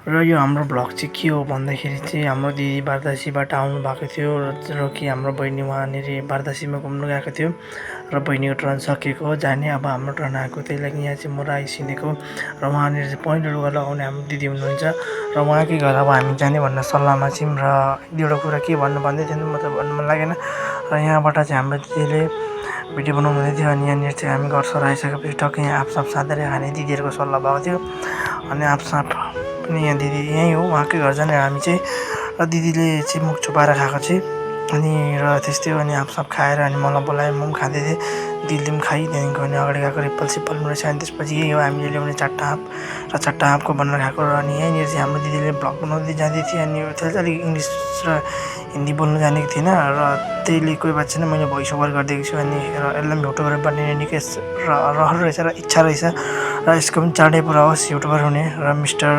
र यो हाम्रो भ्लग चाहिँ के हो भन्दाखेरि चाहिँ हाम्रो दिदी वाराणसीबाट आउनु भएको थियो र कि हाम्रो बहिनी वहाँनिर वाराणसीमा घुम्नु गएको थियो र बहिनीको टर्न सकेको हो जाने। अब हाम्रो टर्न आएको, त्यही लागि यहाँ चाहिँ म आइसिनेको र वहाँनिर चाहिँ पहिलो लुगा लगाउने हाम्रो दिदी हुनुहुन्छ र उहाँकै घर अब हामी जाने भनेर सल्लाहमा छौँ। र एक दुईवटा कुरा के भन्दै थियो म त भन्नु मन लागेन। र यहाँबाट चाहिँ हाम्रो दिदीले भिडियो बनाउनु हुँदै थियो अनि यहाँनिर चाहिँ हामी घर सर आइसकेपछि टक्कै यहाँ आफसाफ साँधेर खाने दिदीहरूको सल्लाह भएको थियो। अनि आफसाफ पनि यहाँ दिदी यहीँ हो, उहाँकै घर जाने हामी चाहिँ। र दिदीले चाहिँ मुख छुपाएर खाएको चाहिँ अनि र त्यस्तै हो। अनि आफसाफ खाएर अनि मलाई बोलायो, म पनि खाँदै थिएँ। दिदीले पनि खाइ, त्यहाँदेखिको अनि अगाडि गएको रिप्पल सिप्पल रहेछ। अनि त्यसपछि यही हो हामीले ल्याउने चारवटा हाफ र चारवटा हाफको बनाएर खाएको। र अनि यहीँनिर चाहिँ हाम्रो दिदीले भ्लग बनाउँदै जाँदै थियो। अनि त्यसले चाहिँ अलिक इङ्ग्लिस र हिन्दी बोल्नु जानेको थिएन र त्यहीले कोही बात छैन, मैले भोइस ओभर गरिदिएको छु। अनि र यसलाई पनि युट्युबर बनिने निकै रहर रहेछ र इच्छा रहेछ र यसको पनि चाँडै पुरा होस् युट्युबर हुने। र मिस्टर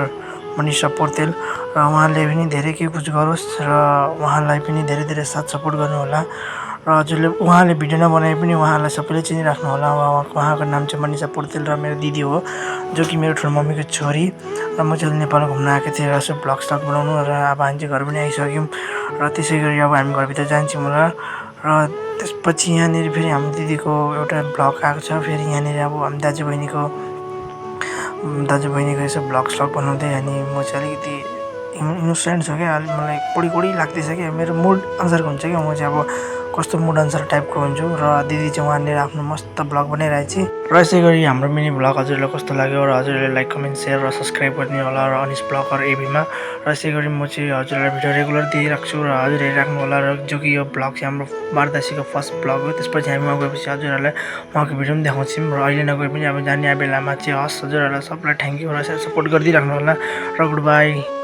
मनिषा पोर्तेल र उहाँले पनि धेरै केही कुछ गरोस् र उहाँलाई पनि धेरै धेरै साथ सपोर्ट गर्नुहोला। र हजुरले उहाँले भिडियो नबनाए पनि उहाँलाई सबैले चिनिराख्नु होला। उहाँको नाम चाहिँ मनिषा पोर्तेल र मेरो दिदी हो, जो कि मेरो ठुलो मम्मीको छोरी। र म चाहिँ नेपाल घुम्न आएको थिएँ र यसो भ्लग स्लग बनाउनु। र अब हामी चाहिँ घर पनि आइसक्यौँ र त्यसै गरी अब हामी घरभित्र जान्छौँ होला। र त्यसपछि यहाँनिर फेरि हाम्रो दिदीको एउटा भ्लग आएको छ। फेरि यहाँनिर अब हामी दाजु बहिनीको यसो भ्लग स्लग बनाउँदै। अनि म चाहिँ अलिकति इनोसेन्ट छु क्या, अलिक मलाई कोडी लाग्दैछ क्या, मेरो मुड अनुसारको हुन्छ क्या। म चाहिँ अब कस्तो मुड अनुसार टाइपको हुन्छु। र दिदी चाहिँ वहाँनिर आफ्नो मस्त भ्लग बनाइरहेको छ। र यसै गरी हाम्रो मिनी भ्लग हजुरलाई कस्तो लाग्यो र हजुरले लाइक कमेन्ट सेयर र सब्सक्राइब गर्ने होला र अनिस ब्लगर एबीमा। र यसै गरी म चाहिँ हजुरलाई भिडियो रेगुलर दिइराख्छु र हजुर हेरिराख्नु होला। र जो कि यो भ्लग चाहिँ हाम्रो वाराणसीको फर्स्ट भ्लग हो। त्यसपछि हामी वहाँ गएपछि हजुरहरूलाई उहाँको भिडियो पनि देखाउँछौँ। र अहिले नगए पनि अब जाने बेलामा चाहिँ हस्, हजुरहरूलाई सबलाई थ्याङ्क यू र सपोर्ट गरिदिइराख्नु होला र गुड बाई।